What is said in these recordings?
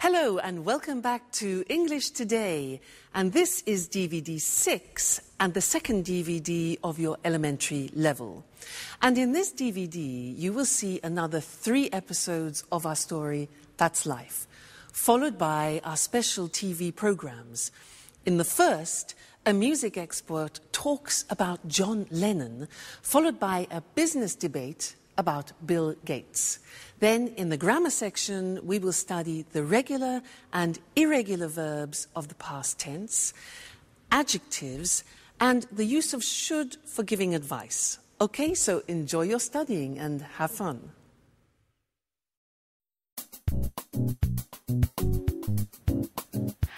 Hello and welcome back to English Today. And this is DVD 6 and the second DVD of your elementary level. And in this DVD, you will see another 3 episodes of our story, That's Life, followed by our special TV programs. In the first, a music expert talks about John Lennon, followed by a business debate about Bill Gates. Then, in the grammar section, we will study the regular and irregular verbs of the past tense, adjectives, and the use of should for giving advice. Okay, so enjoy your studying and have fun.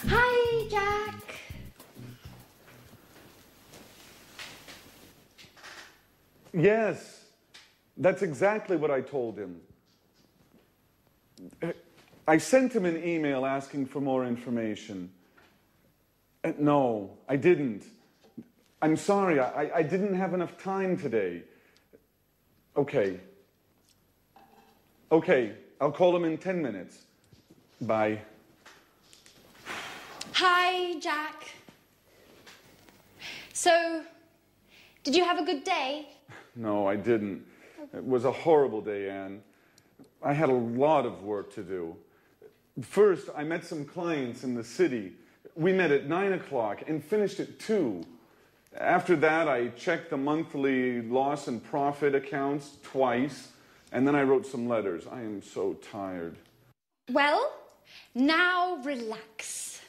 Hi, Jack. Yes, that's exactly what I told him. I sent him an email asking for more information. No, I didn't. I'm sorry, I didn't have enough time today. Okay, I'll call him in 10 minutes. Bye. Hi, Jack. So, did you have a good day? No, I didn't. It was a horrible day, Anne. I had a lot of work to do. First, I met some clients in the city. We met at 9 o'clock and finished at 2. After that, I checked the monthly loss and profit accounts twice, and then I wrote some letters. I am so tired. Well, now relax.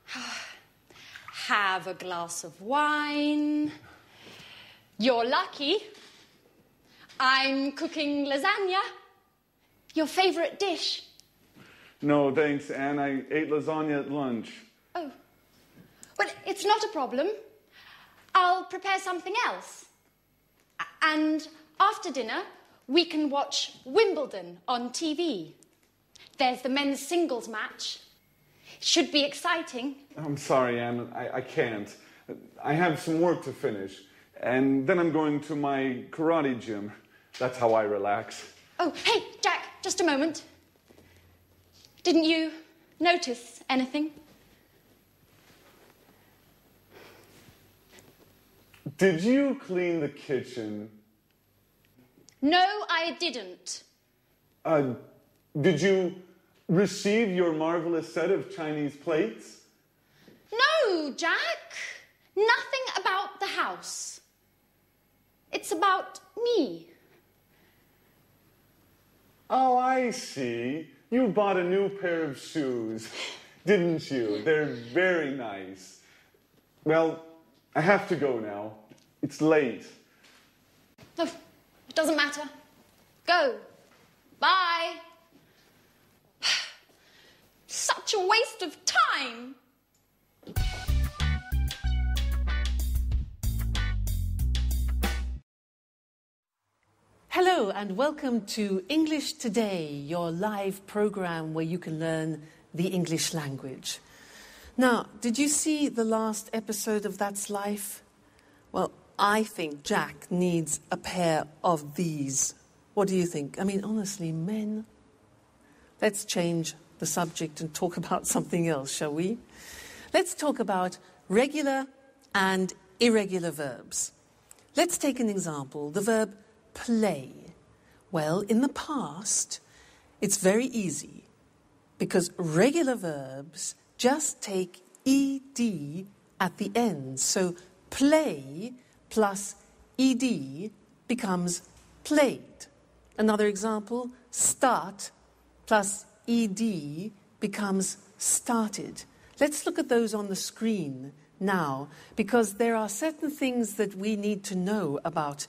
Have a glass of wine. You're lucky. I'm cooking lasagna. Your favorite dish. No, thanks, Anne. I ate lasagna at lunch. Oh. Well, it's not a problem. I'll prepare something else. And after dinner, we can watch Wimbledon on TV. There's the men's singles match. Should be exciting. I'm sorry, Anne. I can't. I have some work to finish. And then I'm going to my karate gym. That's how I relax. Oh, hey, Jack, just a moment. Didn't you notice anything? Did you clean the kitchen? No, I didn't. Did you receive your marvelous set of Chinese plates? No, Jack. Nothing about the house. It's about me. Oh, I see. You bought a new pair of shoes, didn't you? They're very nice. Well, I have to go now. It's late. Oh, it doesn't matter. Go. Bye. Such a waste of time. Hello and welcome to English Today, your live program where you can learn the English language. Now, did you see the last episode of That's Life? Well, I think Jack needs a pair of these. What do you think? I mean, honestly, men. Let's change the subject and talk about something else, shall we? Let's talk about regular and irregular verbs. Let's take an example, the verb play. Well, in the past, it's very easy because regular verbs just take ed at the end. So play plus ed becomes played. Another example, start plus ed becomes started. Let's look at those on the screen now because there are certain things that we need to know about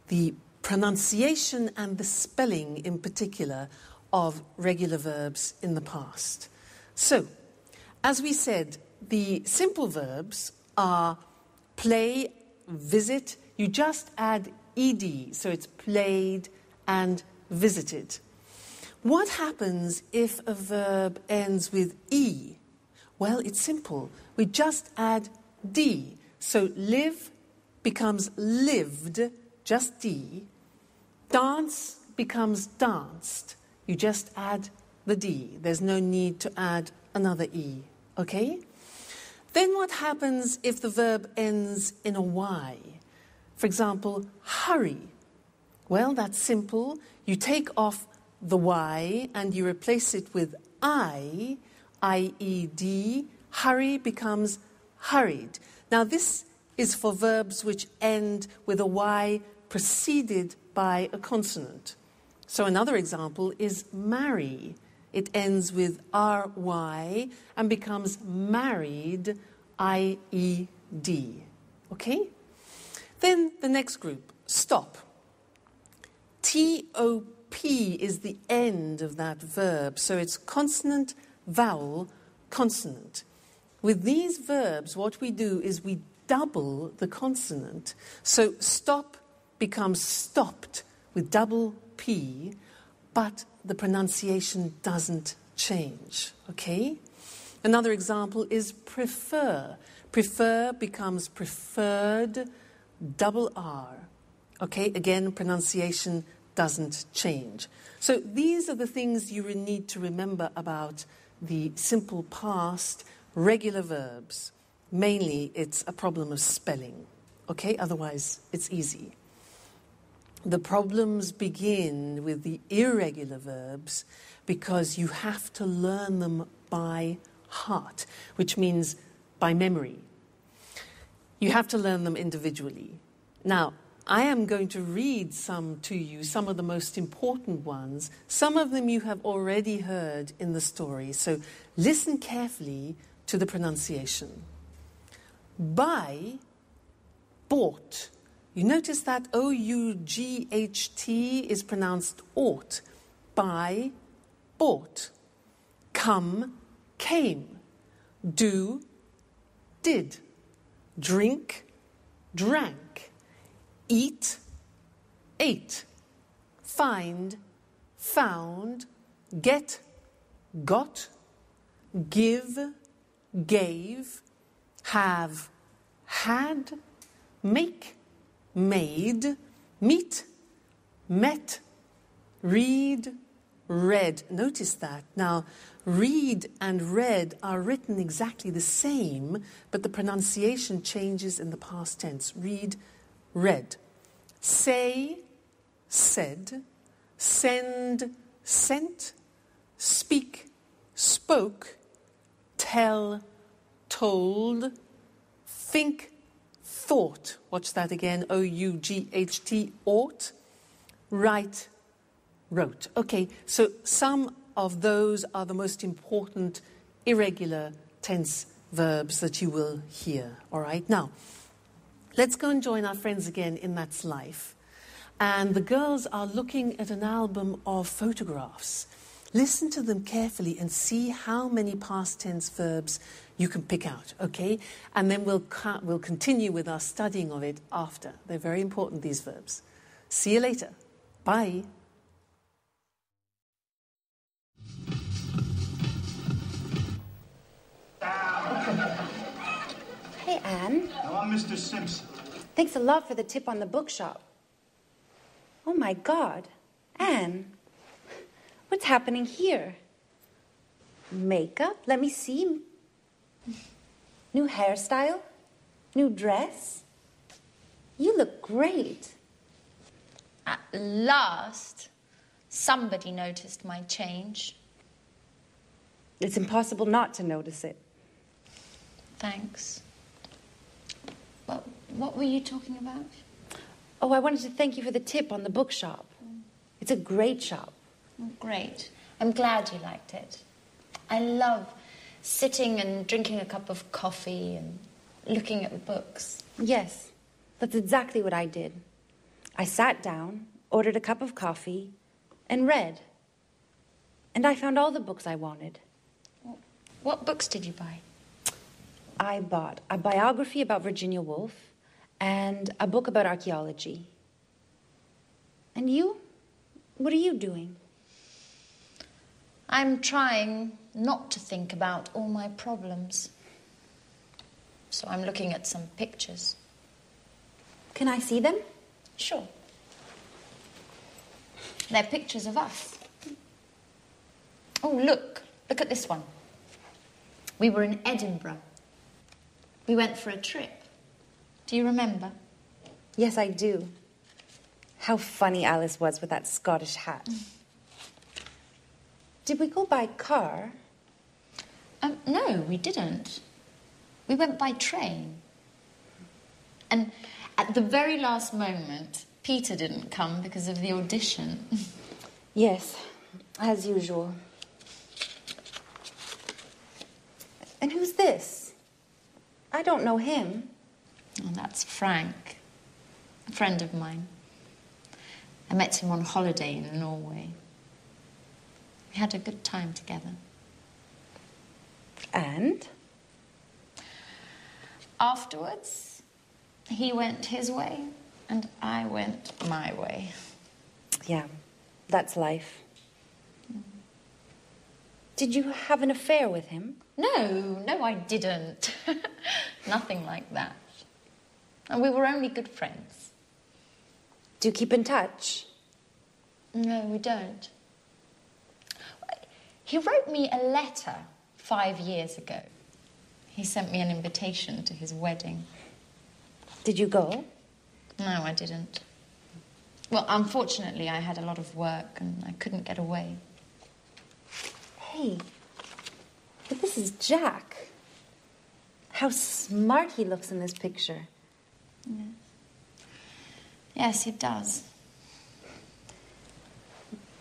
the pronunciation and the spelling in particular of regular verbs in the past. So, as we said, the simple verbs are play, visit. You just add ed, so it's played and visited. What happens if a verb ends with e? Well, it's simple. We just add d. So live becomes lived, just d. Dance becomes danced. You just add the D. There's no need to add another E, okay? Then what happens if the verb ends in a Y? For example, hurry. Well, that's simple. You take off the Y and you replace it with I-E-D. Hurry becomes hurried. Now, this is for verbs which end with a Y preceded by a consonant. So another example is marry. It ends with R-Y and becomes married, I-E-D. Okay? Then the next group, stop. T-O-P is the end of that verb, so it's consonant, vowel, consonant. With these verbs, what we do is we double the consonant. So stop becomes stopped with double P, but the pronunciation doesn't change, okay? Another example is prefer. Prefer becomes preferred, double R. Okay, again, pronunciation doesn't change. So these are the things you need to remember about the simple past, regular verbs. Mainly, it's a problem of spelling. Okay, otherwise, it's easy. The problems begin with the irregular verbs because you have to learn them by heart, which means by memory. You have to learn them individually. Now, I am going to read some to you, some of the most important ones. Some of them you have already heard in the story, so listen carefully to the pronunciation. Buy, bought. You notice that O-U-G-H-T is pronounced ought. Buy, bought. Come, came. Do, did. Drink, drank. Eat, ate. Find, found. Get, got. Give, gave. Have, had. Make, made. Meet, met. Read, read. Notice that. Now, read and read are written exactly the same, but the pronunciation changes in the past tense. Read, read. Say, said. Send, sent. Speak, spoke. Tell, told. Think, thought. Watch that again. O-U-G-H-T, ought. Write, wrote. Okay, so some of those are the most important irregular tense verbs that you will hear. All right, now, let's go and join our friends again in That's Life. And the girls are looking at an album of photographs. Listen to them carefully and see how many past tense verbs you can pick out, okay? And then we'll continue with our studying of it after. They're very important, these verbs. See you later. Bye. Hey, Anne. Now, I'm Mr. Simpson. Thanks a lot for the tip on the bookshop. Oh, my God. Anne, what's happening here? Makeup? Let me see. New hairstyle? New dress? You look great. At last, somebody noticed my change. It's impossible not to notice it. Thanks. Well, what were you talking about? Oh, I wanted to thank you for the tip on the bookshop. It's a great shop. Oh, great. I'm glad you liked it. I love sitting and drinking a cup of coffee and looking at the books. Yes, that's exactly what I did. I sat down, ordered a cup of coffee, and read. And I found all the books I wanted. What books did you buy? I bought a biography about Virginia Woolf and a book about archaeology. And you? What are you doing? I'm trying not to think about all my problems. So I'm looking at some pictures. Can I see them? Sure. They're pictures of us. Oh, look at this one. We were in Edinburgh. We went for a trip. Do you remember? Yes, I do. How funny Alice was with that Scottish hat. Did we go by car? No, we didn't. We went by train. And at the very last moment, Peter didn't come because of the audition. Yes, as usual. And who's this? I don't know him. Oh, that's Frank, a friend of mine. I met him on holiday in Norway. We had a good time together. And? Afterwards, he went his way and I went my way. Yeah, that's life. Did you have an affair with him? No, I didn't. Nothing like that. And we were only good friends. Do you keep in touch? No, we don't. He wrote me a letter 5 years ago. He sent me an invitation to his wedding. Did you go? No, I didn't. Well, unfortunately, I had a lot of work and I couldn't get away. Hey, but this is Jack. How smart he looks in this picture. Yes. Yes, he does.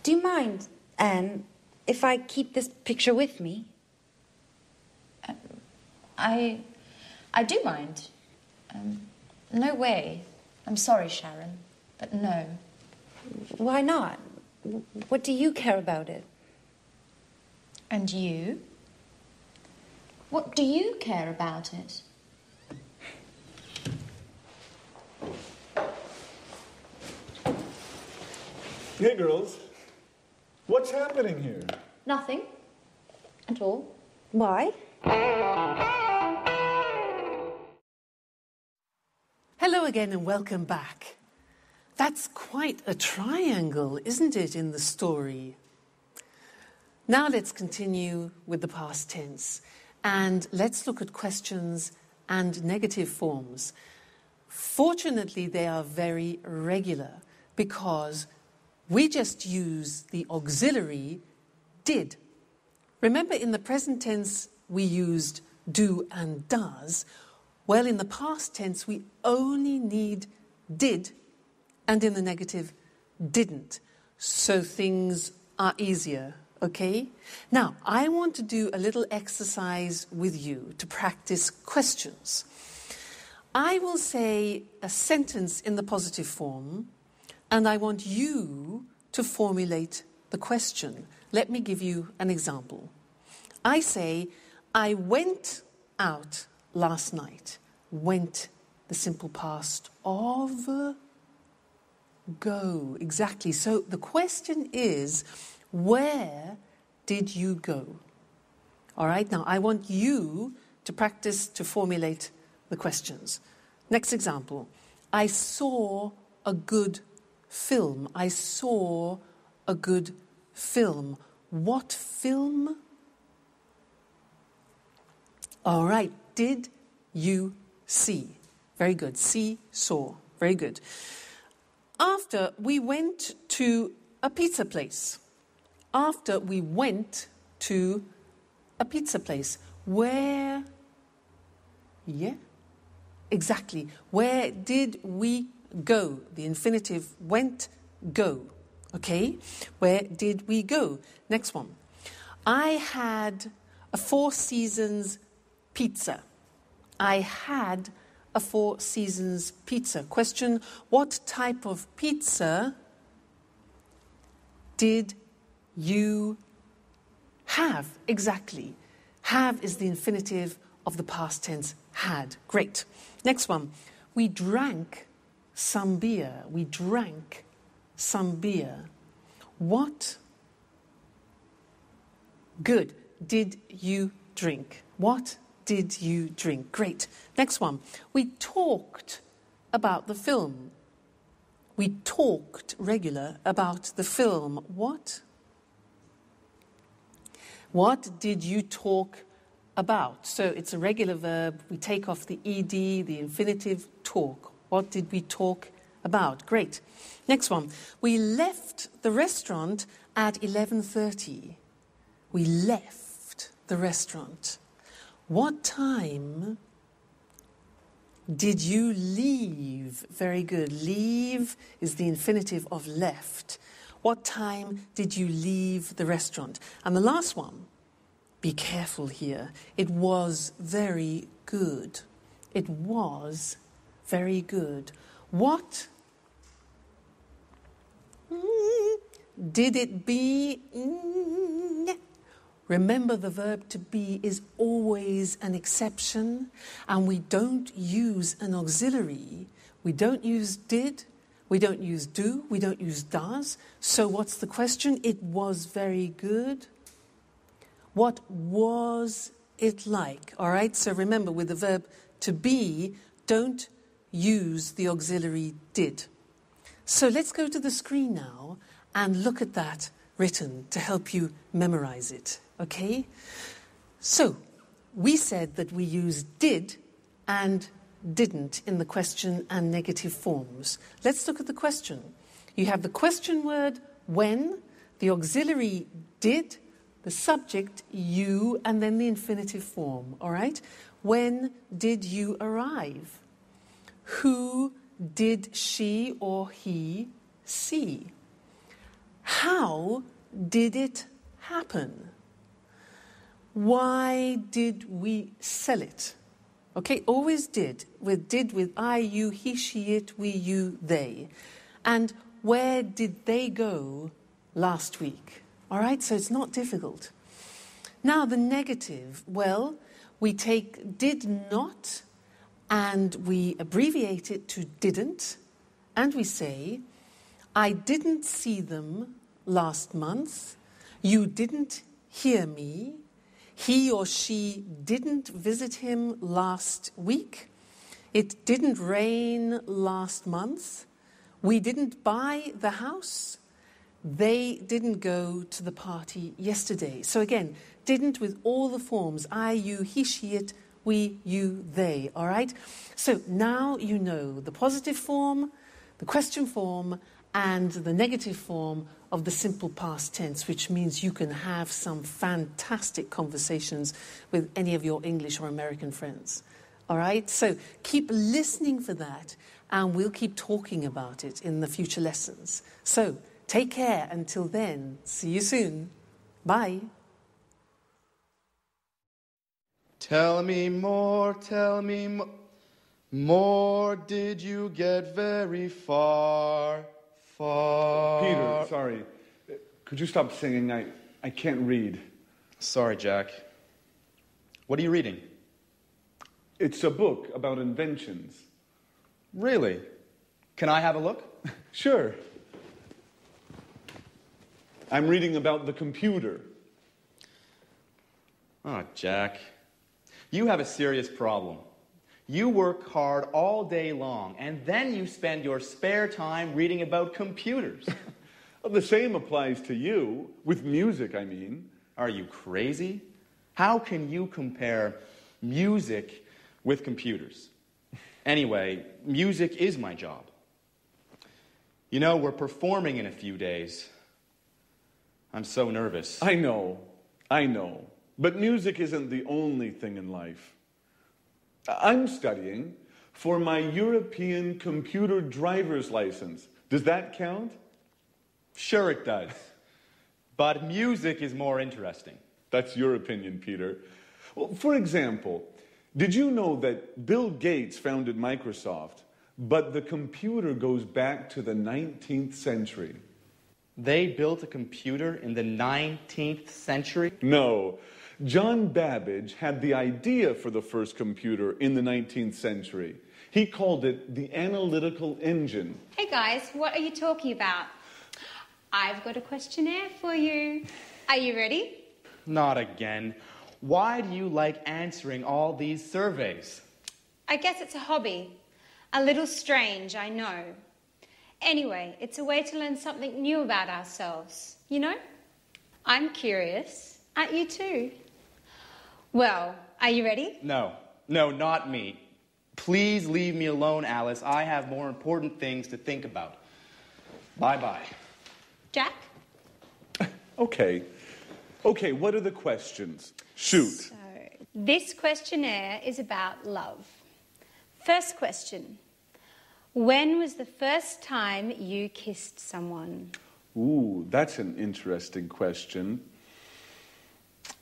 Do you mind, Anne, if I keep this picture with me? I do mind. No way. I'm sorry, Sharon, but no. Why not? What do you care about it? And you? What do you care about it? Hey, girls. What's happening here? Nothing. At all. Why? Hello again and welcome back. That's quite a triangle, isn't it, in the story? Now let's continue with the past tense and let's look at questions and negative forms. Fortunately, they are very regular because we just use the auxiliary did. Remember, in the present tense, we used do and does. Well, in the past tense, we only need did, and in the negative, didn't. So things are easier, okay? Now, I want to do a little exercise with you to practice questions. I will say a sentence in the positive form, and I want you to formulate the question. Let me give you an example. I say, I went out last night. Went, the simple past of go. Exactly. So the question is, where did you go? All right. Now, I want you to practice to formulate the questions. Next example. I saw a good film. I saw a good film. What film? All right. Did you see? Very good. See, saw. Very good. After we went to a pizza place. After we went to a pizza place. Where? Yeah. Exactly. Where did we go? The infinitive went, go. Okay? Where did we go? Next one. I had a Four Seasons pizza. I had a Four Seasons pizza. Question, what type of pizza did you have? Exactly. Have is the infinitive of the past tense had. Great. Next one. We drank some beer. We drank some beer. What? Good. Did you drink? What did you drink? Great. Next one. We talked about the film. We talked regular about the film. What? What did you talk about? So it's a regular verb. We take off the ed, the infinitive, talk. What did we talk about? Great. Next one. We left the restaurant at 11:30. We left the restaurant. What time did you leave? Very good. Leave is the infinitive of left. What time did you leave the restaurant? And the last one, be careful here. It was very good. It was very good. What did it be? Remember, the verb to be is always an exception, and we don't use an auxiliary. We don't use did, we don't use do, we don't use does. So what's the question? It was very good. What was it like? All right, so remember, with the verb to be, don't use the auxiliary did. So let's go to the screen now and look at that written to help you memorize it. Okay? So, we said that we use did and didn't in the question and negative forms. Let's look at the question. You have the question word when, the auxiliary did, the subject you, and then the infinitive form. All right? When did you arrive? Who did she or he see? How did it happen? Why did we sell it? Okay, always did with I, you, he, she, it, we, you, they. And where did they go last week? All right, so it's not difficult. Now the negative, well, we take did not and we abbreviate it to didn't, and we say, I didn't see them last month. You didn't hear me. He or she didn't visit him last week. It didn't rain last month. We didn't buy the house. They didn't go to the party yesterday. So again, didn't with all the forms. I, you, he, she, it, we, you, they. All right? So now you know the positive form, the question form, and the negative form of the simple past tense, which means you can have some fantastic conversations with any of your English or American friends. All right? So keep listening for that, and we'll keep talking about it in the future lessons. So take care until then. See you soon. Bye. Tell me more, more. Did you get very far? Peter, sorry. Could you stop singing? I can't read. Sorry, Jack. What are you reading? It's a book about inventions. Really? Can I have a look? Sure. I'm reading about the computer. Oh, Jack. You have a serious problem. You work hard all day long, and then you spend your spare time reading about computers. Well, the same applies to you, with music, I mean. Are you crazy? How can you compare music with computers? Anyway, music is my job. You know, we're performing in a few days. I'm so nervous. I know. But music isn't the only thing in life. I'm studying for my European computer driver's license. Does that count? Sure it does. But music is more interesting. That's your opinion, Peter. Well, for example, did you know that Bill Gates founded Microsoft, but the computer goes back to the 19th century? They built a computer in the 19th century? No. John Babbage had the idea for the first computer in the 19th century. He called it the analytical engine. Hey guys, what are you talking about? I've got a questionnaire for you. Are you ready? Not again. Why do you like answering all these surveys? I guess it's a hobby. A little strange, I know. Anyway, it's a way to learn something new about ourselves, you know? I'm curious. Aren't you too? Well, are you ready? No, not me. Please leave me alone, Alice. I have more important things to think about. Bye-bye. Jack? Okay, what are the questions? Shoot. So, this questionnaire is about love. First question. When was the first time you kissed someone? Ooh, that's an interesting question.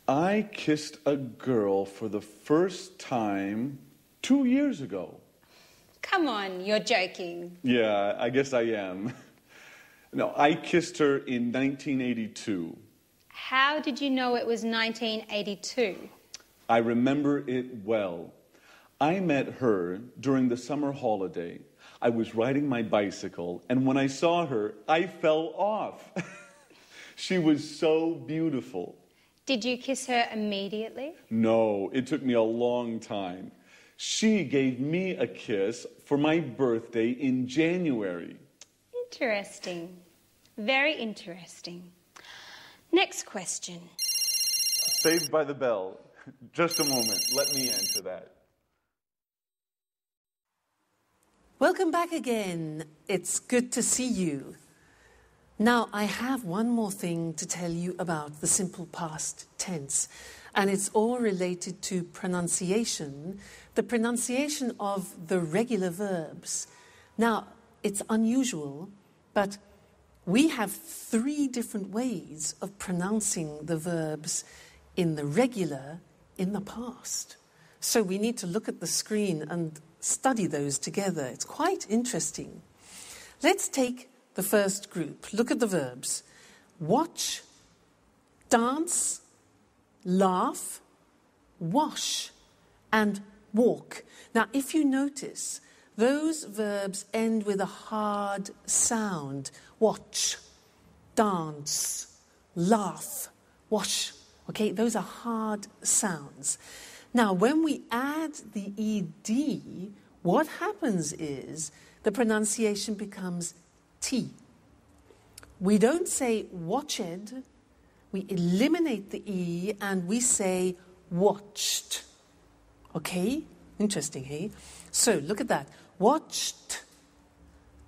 I kissed a girl for the first time 2 years ago. Come on, you're joking. Yeah, I guess I am. No, I kissed her in 1982. How did you know it was 1982? I remember it well. I met her during the summer holiday. I was riding my bicycle, and when I saw her, I fell off. She was so beautiful. Did you kiss her immediately? No, it took me a long time. She gave me a kiss for my birthday in January. Interesting. Very interesting. Next question. Saved by the Bell. Just a moment. Let me answer that. Welcome back again. It's good to see you. Now, I have one more thing to tell you about the simple past tense, and it's all related to pronunciation, the pronunciation of the regular verbs. Now, it's unusual, but we have 3 different ways of pronouncing the verbs in the regular, in the past. So we need to look at the screen and study those together. It's quite interesting. Let's take the first group. Look at the verbs. Watch, dance, laugh, wash, and walk. Now, if you notice, those verbs end with a hard sound. Watch, dance, laugh, wash. Okay, those are hard sounds. Now, when we add the ed, what happens is the pronunciation becomes T. We don't say watched, we eliminate the E and we say watched. Okay? Interesting, hey? So, look at that. Watched,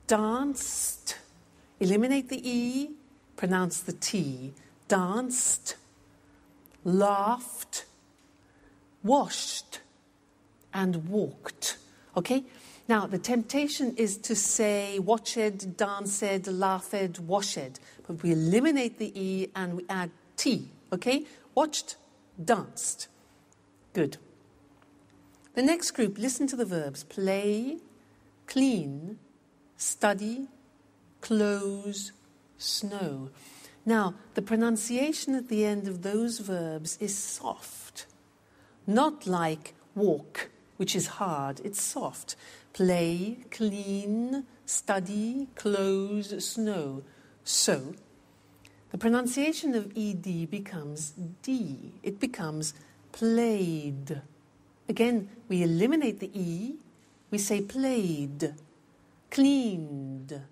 danced, eliminate the E, pronounce the T. Danced, laughed, washed, and walked. Okay? Now, the temptation is to say watched, danced, laughed, washed. But we eliminate the E and we add T. Okay? Watched, danced. Good. The next group, listen to the verbs. Play, clean, study, close, snow. Now, the pronunciation at the end of those verbs is soft. Not like walk, which is hard. It's soft. Play, clean, study, close, snow. So, the pronunciation of ed becomes D. It becomes played. Again, we eliminate the E. We say played, cleaned,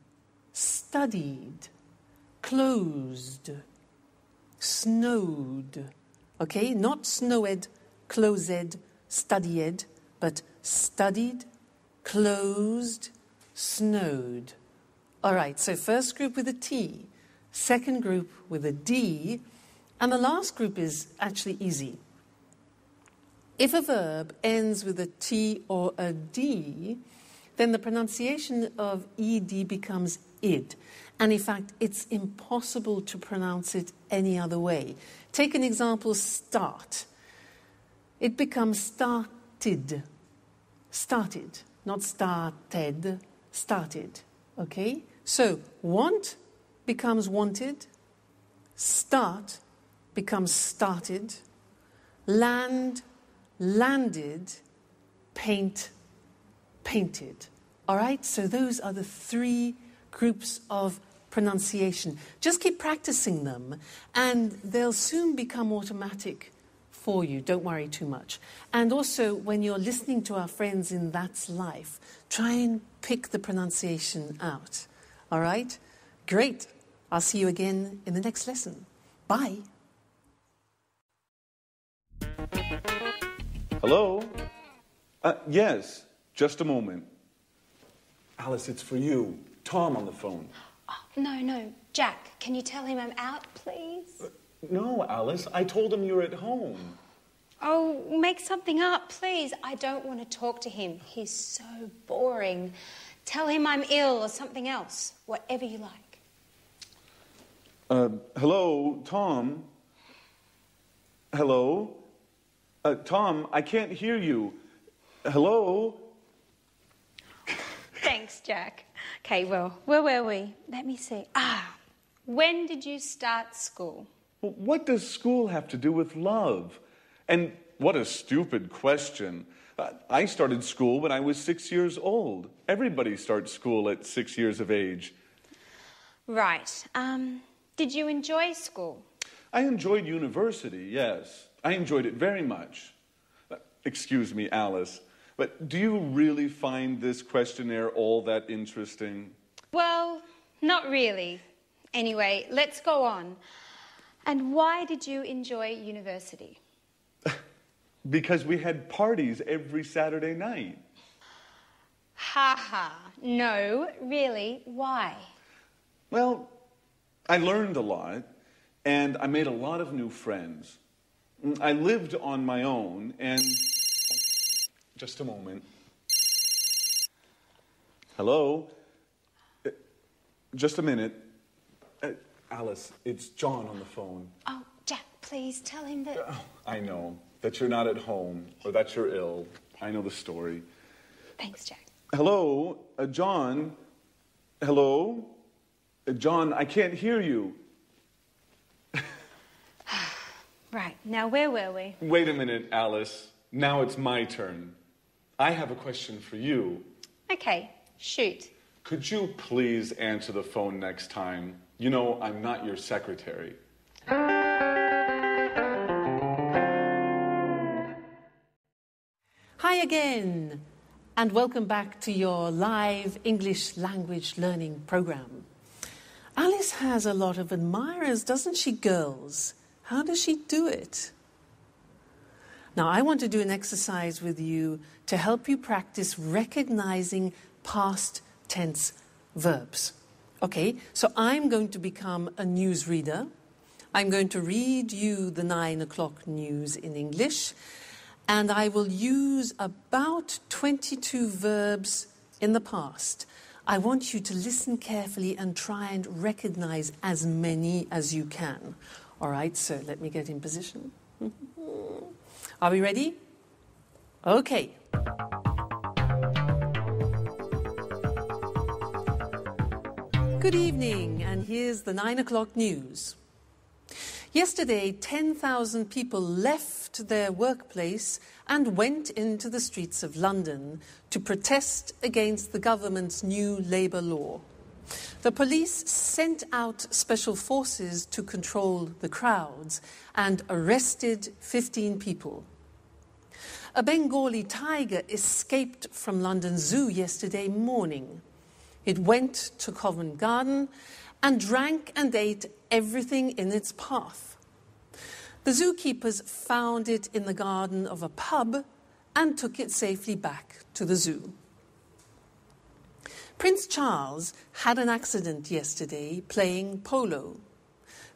studied, closed, snowed. Okay, not snowed, closed, studied, but studied, closed, snowed. All right, so first group with a T, second group with a D, and the last group is actually easy. If a verb ends with a T or a D, then the pronunciation of ed becomes id. And in fact, it's impossible to pronounce it any other way. Take an example, start. It becomes started. Started, not started, started. Okay? So, want becomes wanted. Start becomes started. Land, landed. Paint, painted. All right? So those are the 3 groups of pronunciation. Just keep practicing them, and they'll soon become automatic for you. Don't worry too much. And also, when you're listening to our friends in That's Life, try and pick the pronunciation out. All right? Great. I'll see you again in the next lesson. Bye. Hello? Yes, just a moment. Alice, it's for you. Tom on the phone. Oh, no. Jack, can you tell him I'm out, please? No, Alice, I told him you were at home. Oh, make something up, please. I don't want to talk to him. He's so boring. Tell him I'm ill or something else. Whatever you like. Hello, Tom? Hello? Tom, I can't hear you. Hello? Thanks, Jack. Okay, well, where were we? Let me see. When did you start school? Well, what does school have to do with love? And what a stupid question. I started school when I was 6 years old. Everybody starts school at 6 years of age. Right. Did you enjoy school? I enjoyed university, yes. I enjoyed it very much. Excuse me, Alice, but do you really find this questionnaire all that interesting? Well, not really. Anyway, let's go on. And why did you enjoy university? Because we had parties every Saturday night. Ha. No, really, why? Well, I learned a lot, and I made a lot of new friends. I lived on my own, and... Just a moment. Hello? Just a minute. Alice, it's John on the phone. Oh, Jack, please tell him that... I know that you're not at home, or that you're ill. I know the story. Thanks, Jack. Hello? John? Hello? John, I can't hear you. Right, now where were we? Wait a minute, Alice. Now it's my turn. I have a question for you. Okay, shoot. Could you please answer the phone next time? You know, I'm not your secretary. Hi again, and welcome back to your live English language learning program. Alice has a lot of admirers, doesn't she, girls? How does she do it? Now, I want to do an exercise with you to help you practice recognizing past tense verbs. Okay, so I'm going to become a newsreader. I'm going to read you the 9 o'clock news in English, and I will use about 22 verbs in the past. I want you to listen carefully and try and recognize as many as you can. All right, so let me get in position. Are we ready? Okay. Good evening, and here's the 9 o'clock news. Yesterday, 10,000 people left their workplace and went into the streets of London to protest against the government's new labour law. The police sent out special forces to control the crowds and arrested 15 people. A Bengali tiger escaped from London Zoo yesterday morning. It went to Covent Garden and drank and ate everything in its path. The zookeepers found it in the garden of a pub and took it safely back to the zoo. Prince Charles had an accident yesterday playing polo.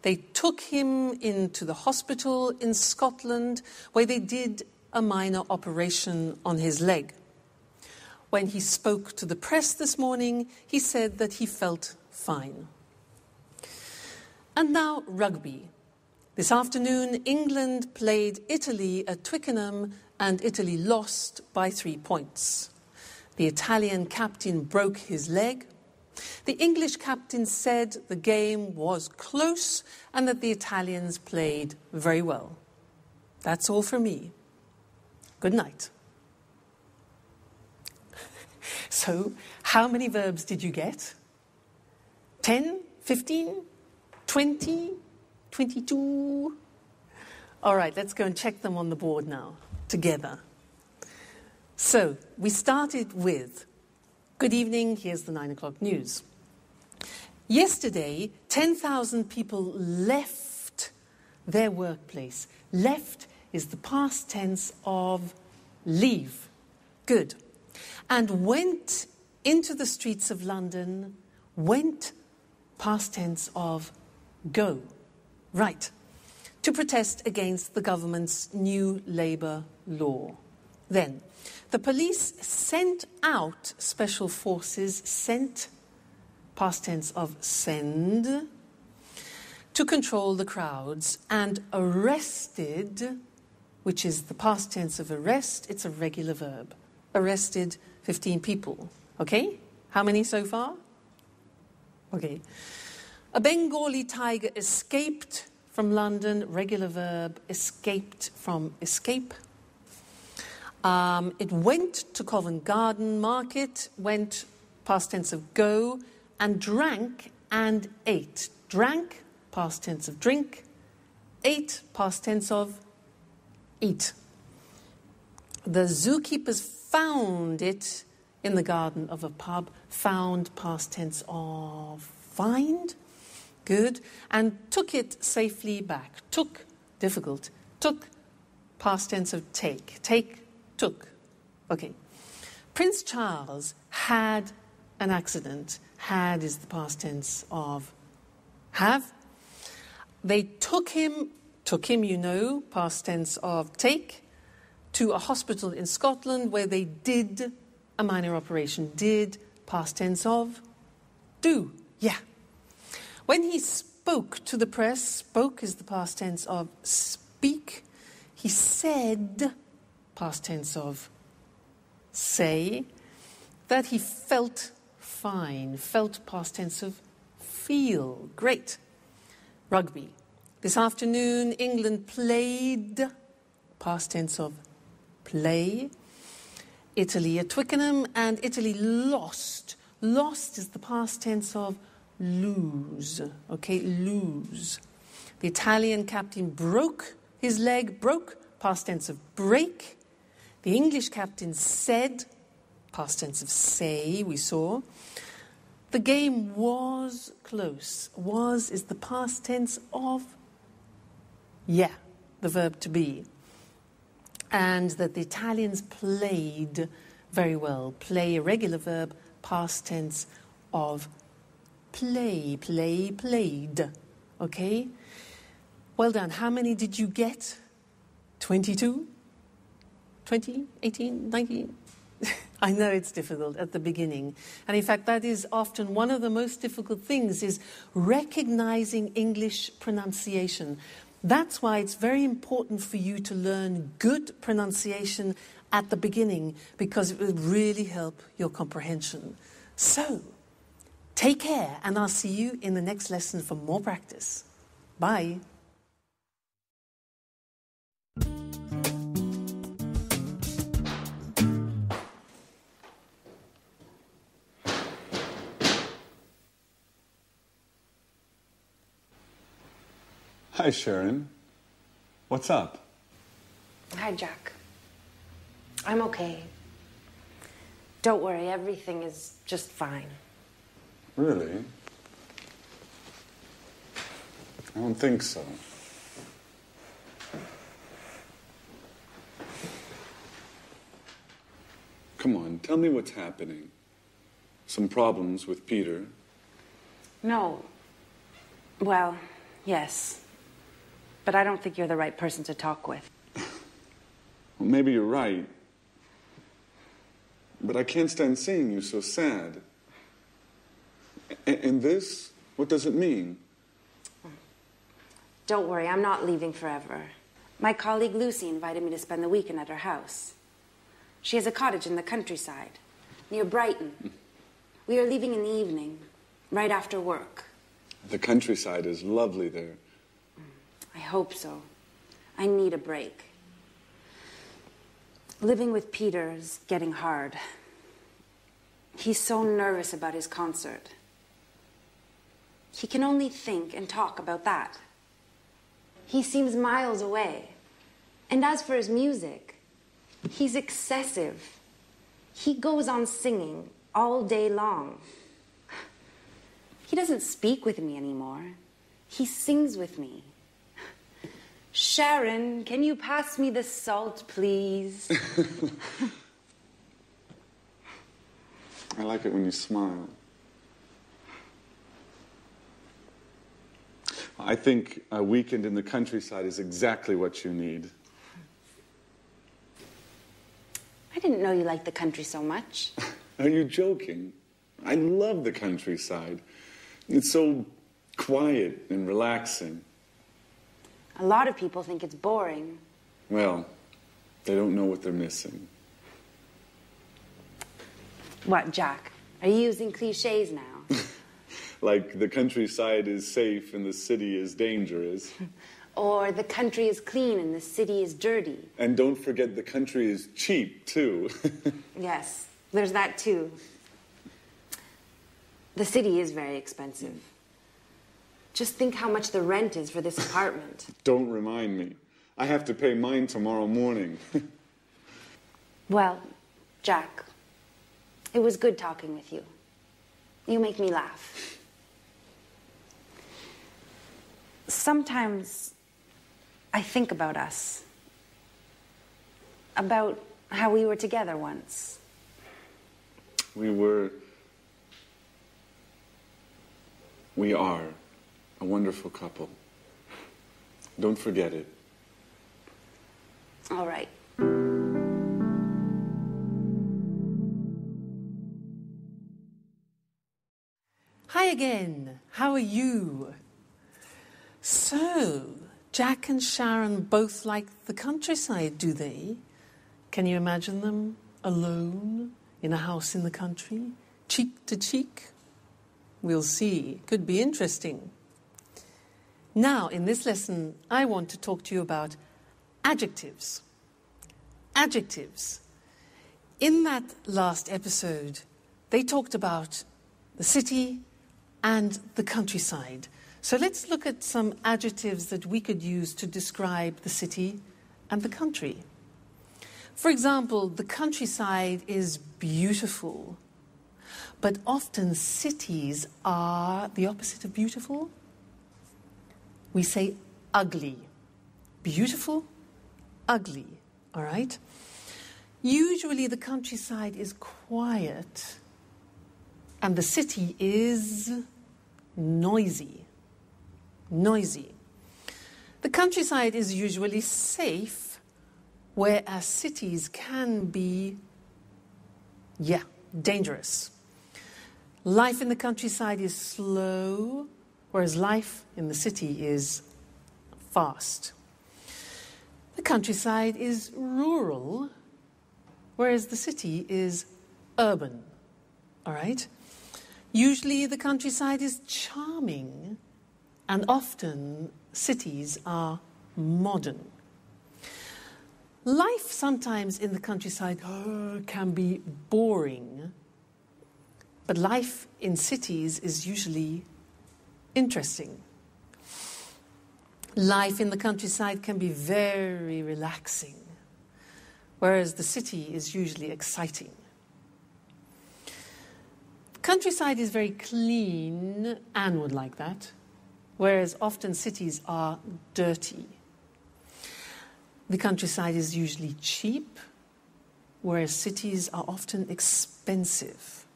They took him into the hospital in Scotland where they did a minor operation on his leg. When he spoke to the press this morning, he said that he felt fine. And now rugby. This afternoon, England played Italy at Twickenham and Italy lost by 3 points. The Italian captain broke his leg. The English captain said the game was close and that the Italians played very well. That's all from me. Good night. So, how many verbs did you get? 10? 15? 20? 22? All right, let's go and check them on the board now, together. So, we started with, good evening, here's the 9 o'clock news. Yesterday, 10,000 people left their workplace. Left is the past tense of leave. Good. And went into the streets of London, went, past tense of go. Right. To protest against the government's new labour law. Then, the police sent out special forces, sent, past tense of send, to control the crowds, and arrested, which is the past tense of arrest, it's a regular verb. Arrested 15 people. Okay? How many so far? Okay. A Bengali tiger escaped from London, regular verb, escaped from escape. It went to Covent Garden Market, went, past tense of go, and drank and ate. Drank, past tense of drink. Ate, past tense of eat. The zookeepers found it in the garden of a pub. Found, past tense of find. Good. And took it safely back. Took, difficult. Took, past tense of take. Take, took. Okay. Prince Charles had an accident. Had is the past tense of have. They took him, you know, past tense of take, to a hospital in Scotland where they did a minor operation. Did, past tense of do. Yeah. When he spoke to the press, spoke is the past tense of speak. He said, past tense of say, that he felt fine. Felt, past tense of feel. Great. Rugby. This afternoon, England played, past tense of play, Italy at Twickenham, and Italy lost. Lost is the past tense of lose. Okay, lose. The Italian captain broke his leg, broke, past tense of break. The English captain said, past tense of say, we saw. The game was close. Was is the past tense of yeah, the verb to be. And that the Italians played very well. Play, a regular verb, past tense of play, play, played. Okay? Well done. How many did you get? 22? 20? 18? 19? I know it's difficult at the beginning. And in fact, that is often one of the most difficult things, is recognizing English pronunciation. That's why it's very important for you to learn good pronunciation at the beginning, because it will really help your comprehension. So, take care, and I'll see you in the next lesson for more practice. Bye. Hi, Sharon. What's up? Hi, Jack. I'm okay. Don't worry, everything is just fine. Really? I don't think so. Come on, tell me what's happening. Some problems with Peter? No. Well, yes. But I don't think you're the right person to talk with. Well, maybe you're right. But I can't stand seeing you so sad. And this, what does it mean? Don't worry, I'm not leaving forever. My colleague Lucy invited me to spend the weekend at her house. She has a cottage in the countryside, near Brighton. We are leaving in the evening, right after work. The countryside is lovely there. I hope so. I need a break. Living with Peter is getting hard. He's so nervous about his concert. He can only think and talk about that. He seems miles away. And as for his music, he's excessive. He goes on singing all day long. He doesn't speak with me anymore. He sings with me. Sharon, can you pass me the salt, please? I like it when you smile. I think a weekend in the countryside is exactly what you need. I didn't know you liked the country so much. Are you joking? I love the countryside. It's so quiet and relaxing. A lot of people think it's boring. Well, they don't know what they're missing. What, Jack? Are you using cliches now? Like the countryside is safe and the city is dangerous. Or the country is clean and the city is dirty. And don't forget the country is cheap, too. Yes, there's that too. The city is very expensive. Just think how much the rent is for this apartment. Don't remind me. I have to pay mine tomorrow morning. Well, Jack, it was good talking with you. You make me laugh. Sometimes I think about us. About how we were together once. We are a wonderful couple. Don't forget it. All right. Hi again. How are you? So, Jack and Sharon both like the countryside, do they? Can you imagine them alone in a house in the country, cheek to cheek? We'll see. Could be interesting. Now, in this lesson, I want to talk to you about adjectives. Adjectives. In that last episode, they talked about the city and the countryside. So let's look at some adjectives that we could use to describe the city and the country. For example, the countryside is beautiful, but often cities are the opposite of beautiful. We say ugly. Beautiful, ugly, all right? Usually the countryside is quiet and the city is noisy. Noisy. The countryside is usually safe, whereas cities can be, dangerous. Life in the countryside is slow, whereas life in the city is fast. The countryside is rural, whereas the city is urban. All right? Usually the countryside is charming, and often cities are modern. Life sometimes in the countryside can be boring, but life in cities is usually interesting. Life in the countryside can be very relaxing, whereas the city is usually exciting. Countryside is very clean. Anne would like that. Whereas often cities are dirty. The countryside is usually cheap, whereas cities are often expensive.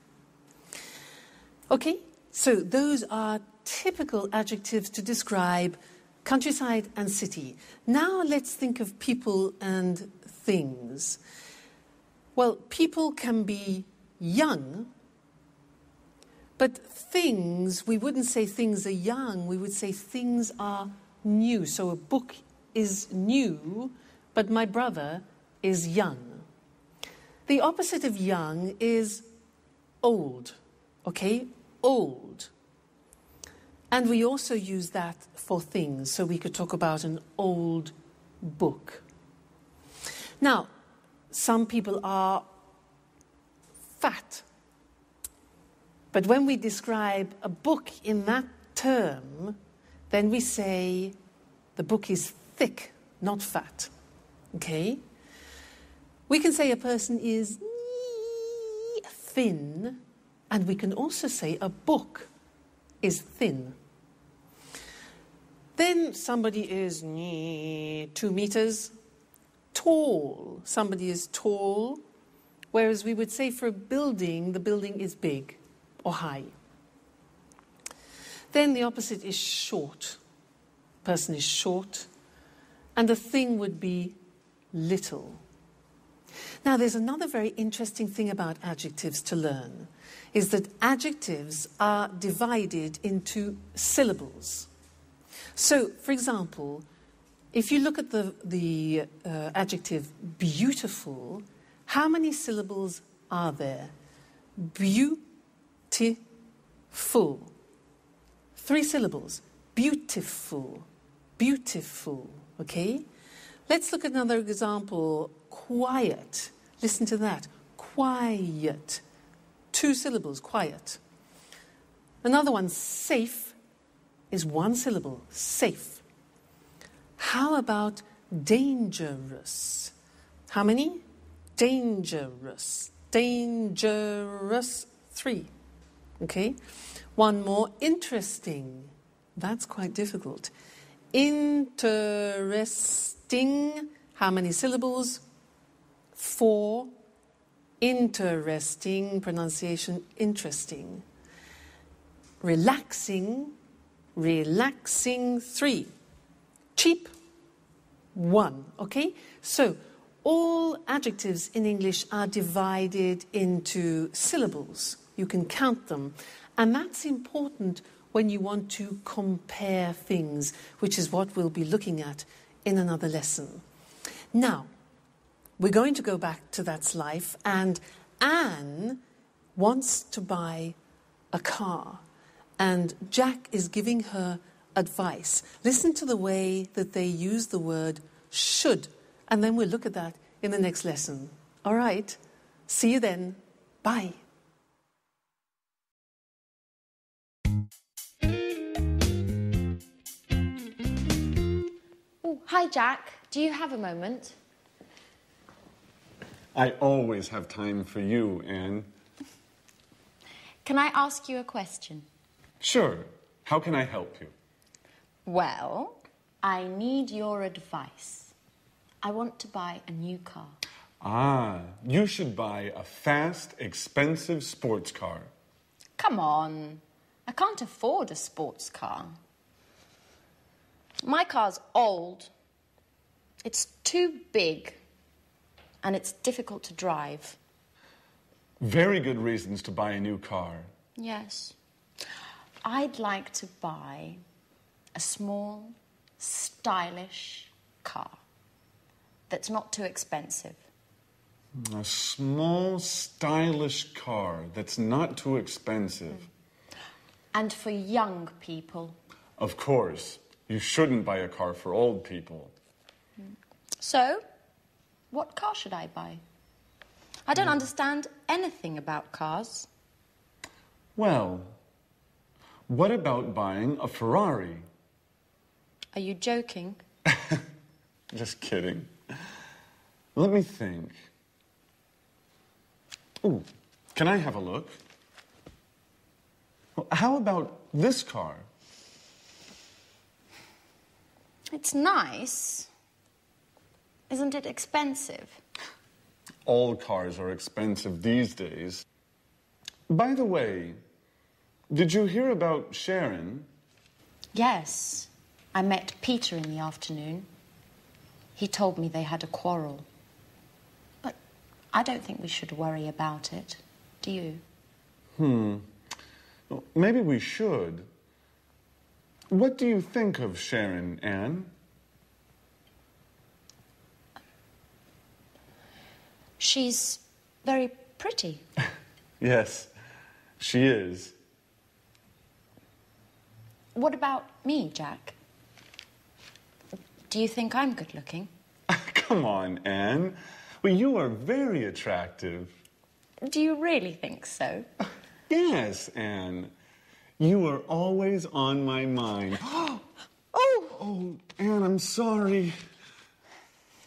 Okay, so those are typical adjectives to describe countryside and city. Now let's think of people and things. Well, people can be young, but things, we wouldn't say things are young, we would say things are new. So a book is new, but my brother is young. The opposite of young is old, okay? Old. And we also use that for things, so we could talk about an old book. Now, some people are fat. But when we describe a book in that term, then we say the book is thick, not fat. Okay? We can say a person is thin, and we can also say a book is thin. Then somebody is 2 meters tall. Somebody is tall, whereas we would say for a building, the building is big or high. Then the opposite is short. Person is short, and the thing would be little. Now, there's another very interesting thing about adjectives to learn, is that adjectives are divided into syllables. So, for example, if you look at the adjective beautiful, how many syllables are there? Beautiful. 3 syllables. Beautiful. Beautiful. Okay? Let's look at another example. Quiet. Listen to that. Quiet. 2 syllables. Quiet. Another one. Safe is 1 syllable. Safe. How about dangerous? How many? Dangerous. Dangerous. 3. Okay? One more. Interesting. That's quite difficult. Interesting. How many syllables? 4. Interesting. Pronunciation interesting. Relaxing. Relaxing. 3. Cheap. 1. Okay? So, all adjectives in English are divided into syllables. You can count them. And that's important when you want to compare things, which is what we'll be looking at in another lesson. Now, we're going to go back to That's Life, and Anne wants to buy a car, and Jack is giving her advice. Listen to the way that they use the word should, and then we'll look at that in the next lesson. All right, see you then. Bye. Hi, Jack. Do you have a moment? I always have time for you, Anne. Can I ask you a question? Sure. How can I help you? Well, I need your advice. I want to buy a new car. Ah, you should buy a fast, expensive sports car. Come on. I can't afford a sports car. My car's old. It's too big. And it's difficult to drive. Very good reasons to buy a new car. Yes. I'd like to buy a small, stylish car that's not too expensive. A small, stylish car that's not too expensive. And for young people. Of course. You shouldn't buy a car for old people. So, what car should I buy? I don't understand anything about cars. Well, what about buying a Ferrari? Are you joking? Just kidding. Let me think. Ooh, can I have a look? Well, how about this car? It's nice. Isn't it expensive? All cars are expensive these days. By the way, did you hear about Sharon? Yes. I met Peter in the afternoon. He told me they had a quarrel. But I don't think we should worry about it. Do you? Well, maybe we should. What do you think of Sharon, Anne? She's very pretty. Yes, she is. What about me, Jack? Do you think I'm good looking? Come on, Anne. Well, you are very attractive. Do you really think so? Yes, Anne. You are always on my mind. Oh, Anne, I'm sorry.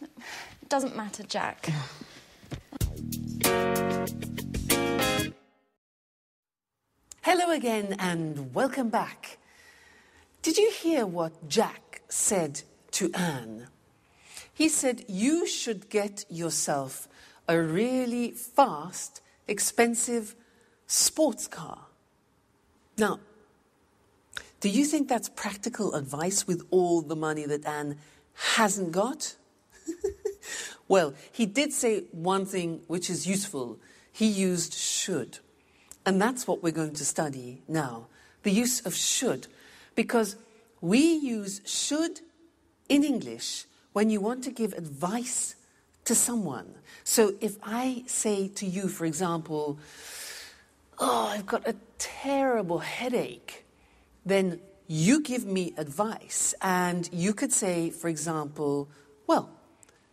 It doesn't matter, Jack. Hello again and welcome back. Did you hear what Jack said to Anne. He said, you should get yourself a really fast, expensive sports car. Now, do you think that's practical advice with all the money that Anne hasn't got? Well, he did say one thing which is useful. He used should. And that's what we're going to study now, the use of should. Because we use should in English when you want to give advice to someone. So if I say to you, for example, oh, I've got a terrible headache, then you give me advice. And you could say, for example, well,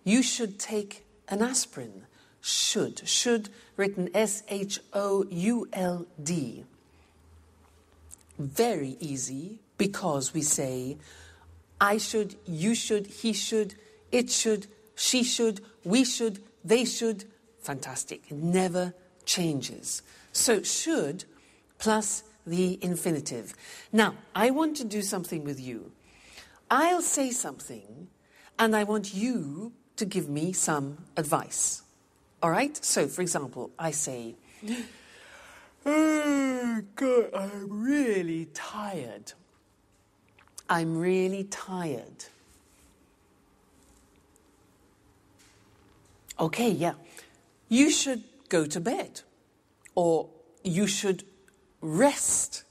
you should take an aspirin. Should. Should, written S-H-O-U-L-D. Very easy, because we say, I should, you should, he should, it should, she should, we should, they should. Fantastic. It never changes. So should plus the infinitive. Now, I want to do something with you. I'll say something, and I want you to give me some advice. All right? So, for example, I say, oh, God, I'm really tired. I'm really tired. Okay, yeah. You should go to bed. Or you should rest.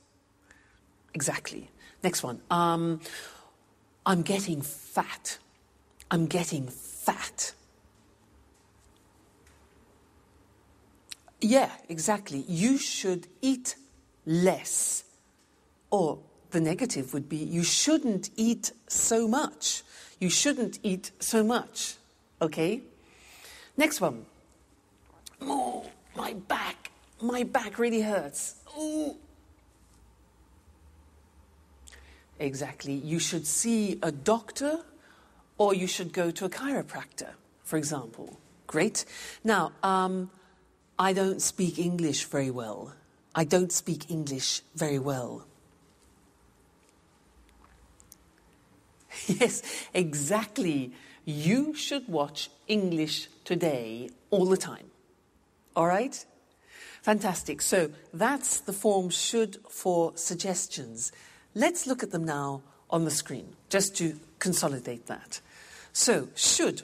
Exactly. Next one. I'm getting fat. I'm getting fat. Yeah, exactly. You should eat less. Or the negative would be, you shouldn't eat so much. You shouldn't eat so much. Okay? Next one. Oh, my back really hurts. Ooh. Exactly. You should see a doctor, or you should go to a chiropractor, for example. Great. Now, I don't speak English very well. I don't speak English very well. Yes, exactly. You should watch English Today all the time. All right? Fantastic. So that's the form should for suggestions. Let's look at them now on the screen, just to consolidate that. So, should.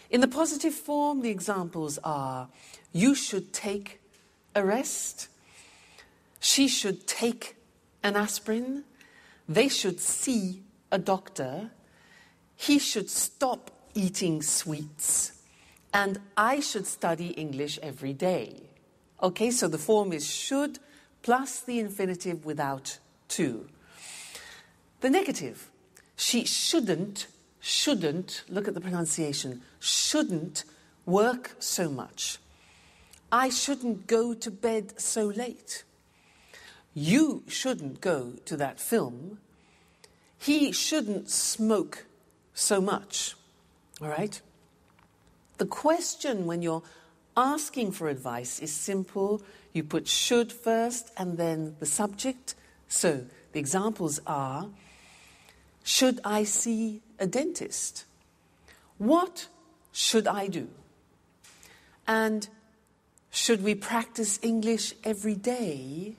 In the positive form, the examples are, you should take a rest. She should take an aspirin. They should see a doctor. He should stop eating sweets. And I should study English every day. Okay, so the form is should plus the infinitive without to. The negative, she shouldn't, look at the pronunciation, shouldn't work so much. I shouldn't go to bed so late. You shouldn't go to that film. He shouldn't smoke so much. All right? The question when you're asking for advice is simple. You put should first and then the subject. So the examples are, should I see a dentist? What should I do? And should we practice English every day?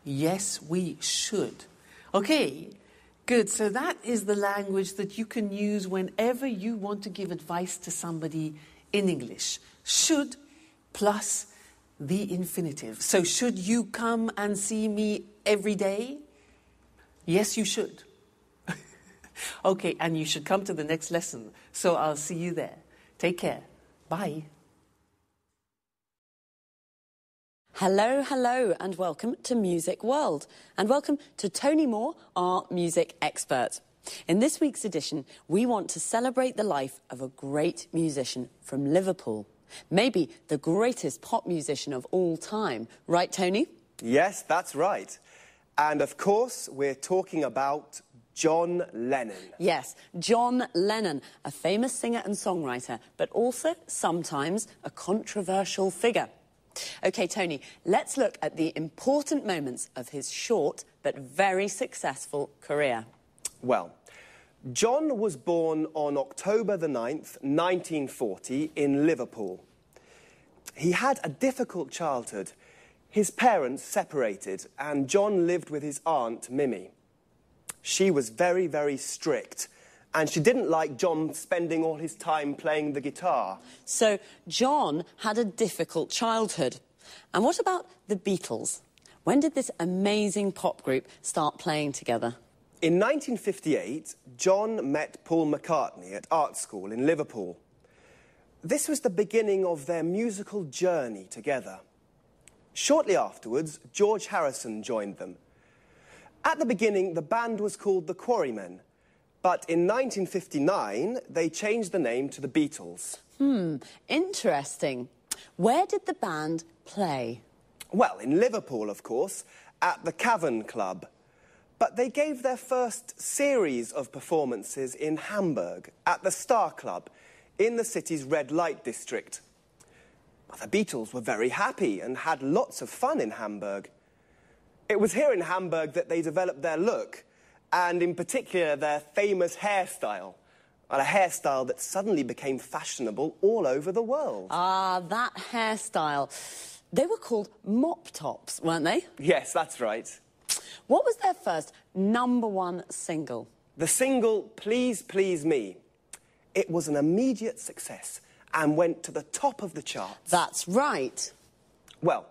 Yes, we should. Okay, good. So that is the language that you can use whenever you want to give advice to somebody in English. Should plus the infinitive. So should you come and see me every day? Yes, you should. Okay, and you should come to the next lesson. So I'll see you there. Take care. Bye. Hello, hello, and welcome to Music World. And welcome to Tony Moore, our music expert. In this week's edition, we want to celebrate the life of a great musician from Liverpool. Maybe the greatest pop musician of all time. Right, Tony? Yes, that's right. And of course, we're talking about John Lennon. Yes, John Lennon, a famous singer and songwriter, but also sometimes a controversial figure. OK, Tony, let's look at the important moments of his short but very successful career. Well, John was born on October the 9th, 1940, in Liverpool. He had a difficult childhood. His parents separated, and John lived with his aunt, Mimi. She was very, very strict, and she didn't like John spending all his time playing the guitar. So John had a difficult childhood. And what about the Beatles? When did this amazing pop group start playing together? In 1958, John met Paul McCartney at art school in Liverpool. This was the beginning of their musical journey together. Shortly afterwards, George Harrison joined them. At the beginning, the band was called the Quarrymen, but in 1959, they changed the name to the Beatles. Interesting. Where did the band play? Well, in Liverpool, of course, at the Cavern Club. But they gave their first series of performances in Hamburg, at the Star Club, in the city's red light district. But the Beatles were very happy and had lots of fun in Hamburg. It was here in Hamburg that they developed their look, and in particular their famous hairstyle. A hairstyle that suddenly became fashionable all over the world. Ah, that hairstyle. They were called mop tops, weren't they? Yes, that's right. What was their first #1 single? The single Please Please Me. It was an immediate success and went to the top of the charts. That's right. Well,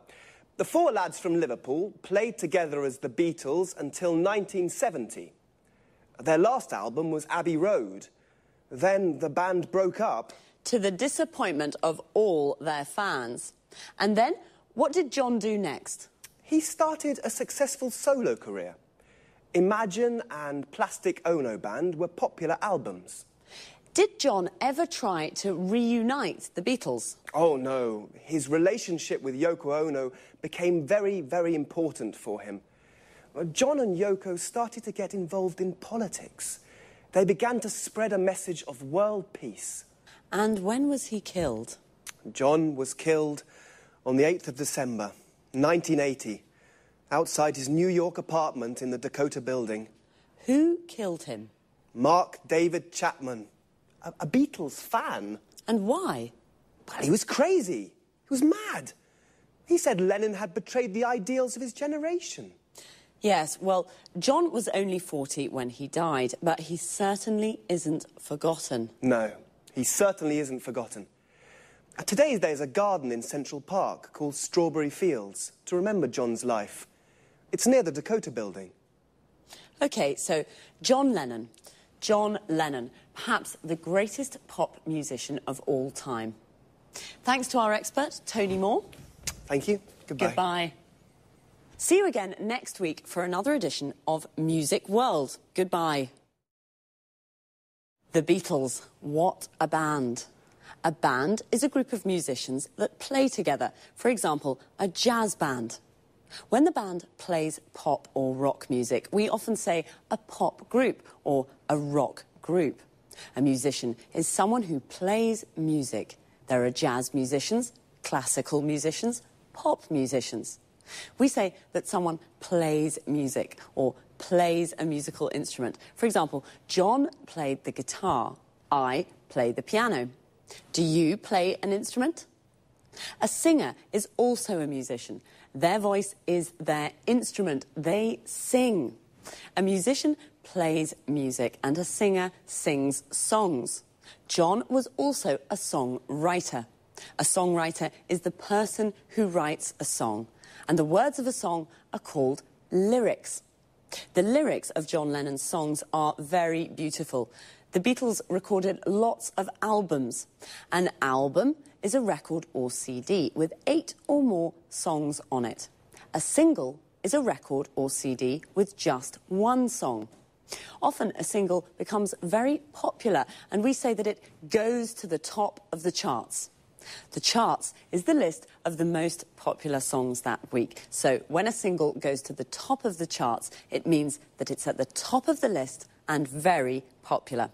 the four lads from Liverpool played together as the Beatles until 1970. Their last album was Abbey Road. Then the band broke up. To the disappointment of all their fans. And then, what did John do next? He started a successful solo career. Imagine and Plastic Ono Band were popular albums. Did John ever try to reunite the Beatles? Oh, no. His relationship with Yoko Ono became very, very important for him. John and Yoko started to get involved in politics. They began to spread a message of world peace. And when was he killed? John was killed on the 8th of December, 1980, outside his New York apartment in the Dakota Building. Who killed him? Mark David Chapman, a Beatles fan. And why? Well, he was crazy. He was mad. He said Lennon had betrayed the ideals of his generation. Yes, well, John was only 40 when he died, but he certainly isn't forgotten. No, he certainly isn't forgotten. Today there's a garden in Central Park called Strawberry Fields to remember John's life. It's near the Dakota Building. OK, so John Lennon. John Lennon, perhaps the greatest pop musician of all time. Thanks to our expert, Tony Moore. Thank you. Goodbye. Goodbye. See you again next week for another edition of Music World. Goodbye. The Beatles, what a band. A band is a group of musicians that play together. For example, a jazz band. When the band plays pop or rock music, we often say a pop group or a rock group. A musician is someone who plays music. There are jazz musicians, classical musicians, pop musicians. We say that someone plays music or plays a musical instrument. For example, John played the guitar. I play the piano. Do you play an instrument? A singer is also a musician. Their voice is their instrument. They sing. A musician plays music and a singer sings songs. John was also a songwriter. A songwriter is the person who writes a song. And the words of a song are called lyrics. The lyrics of John Lennon's songs are very beautiful. The Beatles recorded lots of albums. An album is a record or CD with 8 or more songs on it. A single is a record or CD with just one song. Often a single becomes very popular and we say that it goes to the top of the charts. The charts is the list of the most popular songs that week. So when a single goes to the top of the charts, it means that it's at the top of the list and very popular.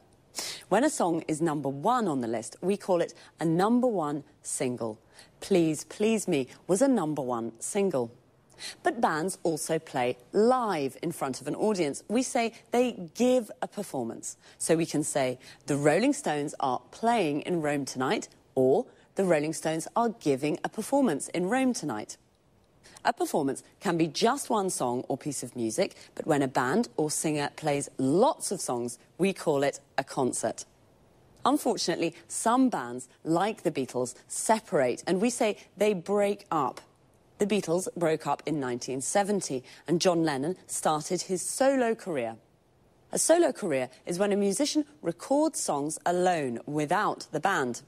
When a song is #1 on the list, we call it a #1 single. Please Please Me was a #1 single. But bands also play live in front of an audience. We say they give a performance. So we can say, the Rolling Stones are playing in Rome tonight, or the Rolling Stones are giving a performance in Rome tonight. A performance can be just one song or piece of music, but when a band or singer plays lots of songs, we call it a concert. Unfortunately, some bands, like the Beatles, separate, and we say they break up. The Beatles broke up in 1970, and John Lennon started his solo career. A solo career is when a musician records songs alone, without the band.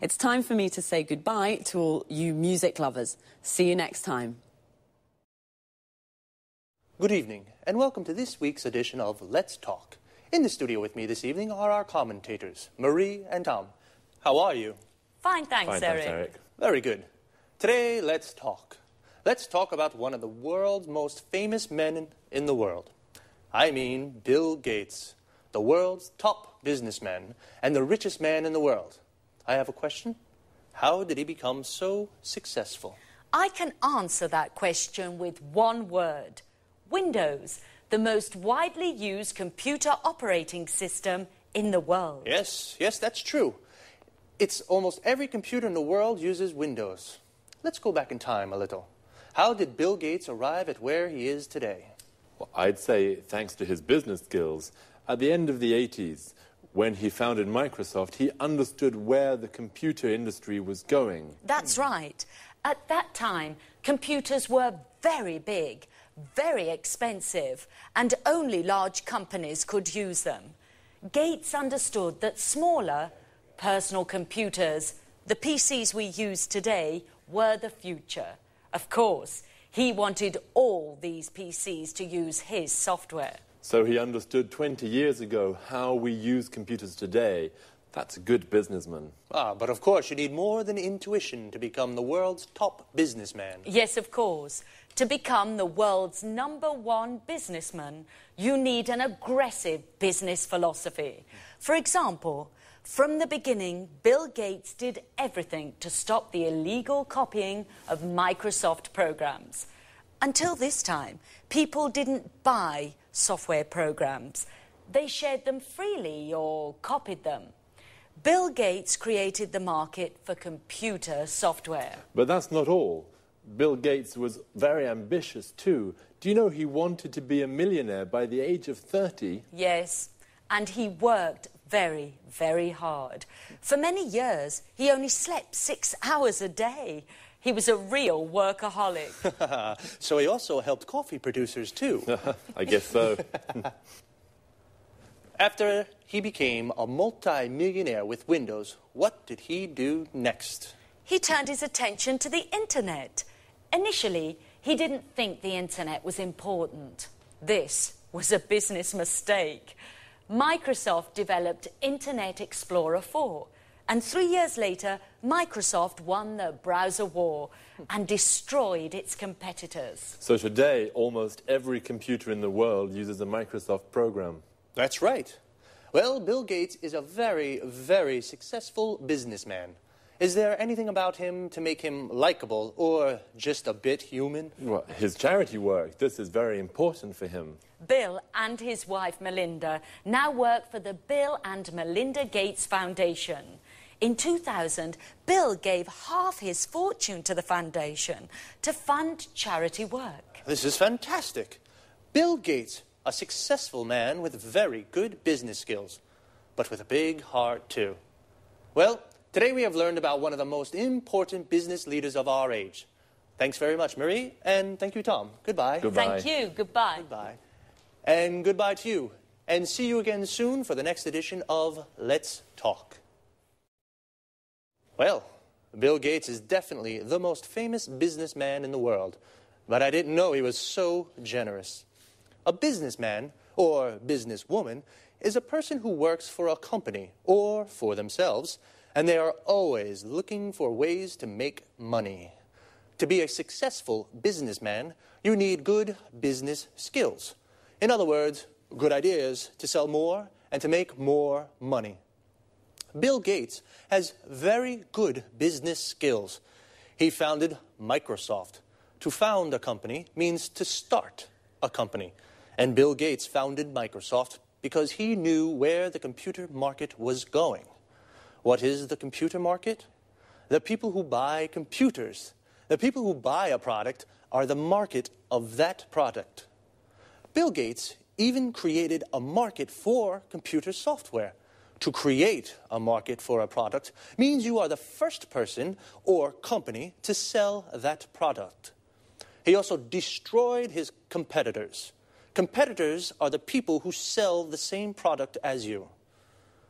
It's time for me to say goodbye to all you music lovers. See you next time. Good evening, and welcome to this week's edition of Let's Talk. In the studio with me this evening are our commentators, Marie and Tom. How are you? Fine, thanks, Eric. Very good. Today, let's talk. Let's talk about one of the world's most famous men in the world. I mean Bill Gates, the world's top businessman and the richest man in the world. I have a question. How did he become so successful? I can answer that question with one word. Windows, the most widely used computer operating system in the world. Yes, that's true. It's almost every computer in the world uses Windows. Let's go back in time a little. How did Bill Gates arrive at where he is today? Well, I'd say thanks to his business skills. At the end of the 80s, when he founded Microsoft, he understood where the computer industry was going. That's right. At that time, computers were very big, very expensive, and only large companies could use them. Gates understood that smaller, personal computers, the PCs we use today, were the future. Of course, he wanted all these PCs to use his software. So he understood 20 years ago how we use computers today. That's a good businessman. But of course you need more than intuition to become the world's top businessman. Yes, of course. To become the world's #1 businessman, you need an aggressive business philosophy. For example, from the beginning, Bill Gates did everything to stop the illegal copying of Microsoft programs. Until this time, people didn't buy software programs. They shared them freely or copied them. Bill Gates created the market for computer software. But that's not all. Bill Gates was very ambitious too. Do you know he wanted to be a millionaire by the age of 30? Yes, and he worked very, very hard. For many years, he only slept 6 hours a day. He was a real workaholic. So he also helped coffee producers too. I guess so. After he became a multi-millionaire with Windows, what did he do next? He turned his attention to the internet. Initially, he didn't think the internet was important. This was a business mistake. Microsoft developed Internet Explorer 4, and 3 years later, Microsoft won the browser war and destroyed its competitors. So today, almost every computer in the world uses a Microsoft program. That's right. Well, Bill Gates is a very, very successful businessman. Is there anything about him to make him likable or just a bit human? Well, his charity work, this is very important for him. Bill and his wife Melinda now work for the Bill and Melinda Gates Foundation. In 2000, Bill gave half his fortune to the foundation to fund charity work. This is fantastic. Bill Gates, a successful man with very good business skills, but with a big heart too. Well, today we have learned about one of the most important business leaders of our age. Thanks very much, Marie, and thank you, Tom. Goodbye. Goodbye. Thank you. Goodbye. Goodbye. And goodbye to you. And see you again soon for the next edition of Let's Talk. Well, Bill Gates is definitely the most famous businessman in the world, but I didn't know he was so generous. A businessman, or businesswoman, is a person who works for a company or for themselves, and they are always looking for ways to make money. To be a successful businessman, you need good business skills. In other words, good ideas to sell more and to make more money. Bill Gates has very good business skills. He founded Microsoft. To found a company means to start a company. And Bill Gates founded Microsoft because he knew where the computer market was going. What is the computer market? The people who buy computers. The people who buy a product are the market of that product. Bill Gates even created a market for computer software. To create a market for a product means you are the first person or company to sell that product. He also destroyed his competitors. Competitors are the people who sell the same product as you.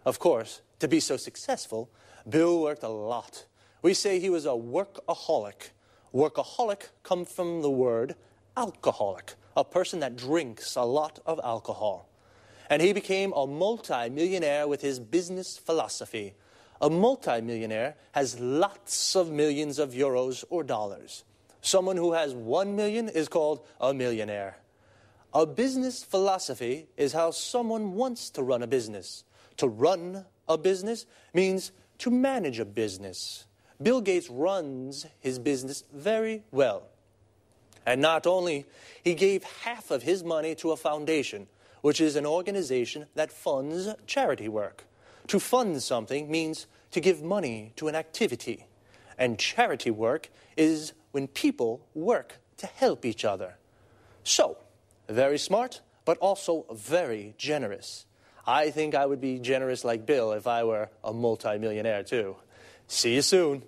Of course, to be so successful, Bill worked a lot. We say he was a workaholic. Workaholic comes from the word alcoholic, a person that drinks a lot of alcohol. And he became a multi-millionaire with his business philosophy. A multi-millionaire has lots of millions of euros or dollars. Someone who has 1 million is called a millionaire. A business philosophy is how someone wants to run a business. To run a business means to manage a business. Bill Gates runs his business very well. And not only, he gave half of his money to a foundation, which is an organization that funds charity work. To fund something means to give money to an activity. And charity work is when people work to help each other. So, very smart, but also very generous. I think I would be generous like Bill if I were a multi-millionaire too. See you soon.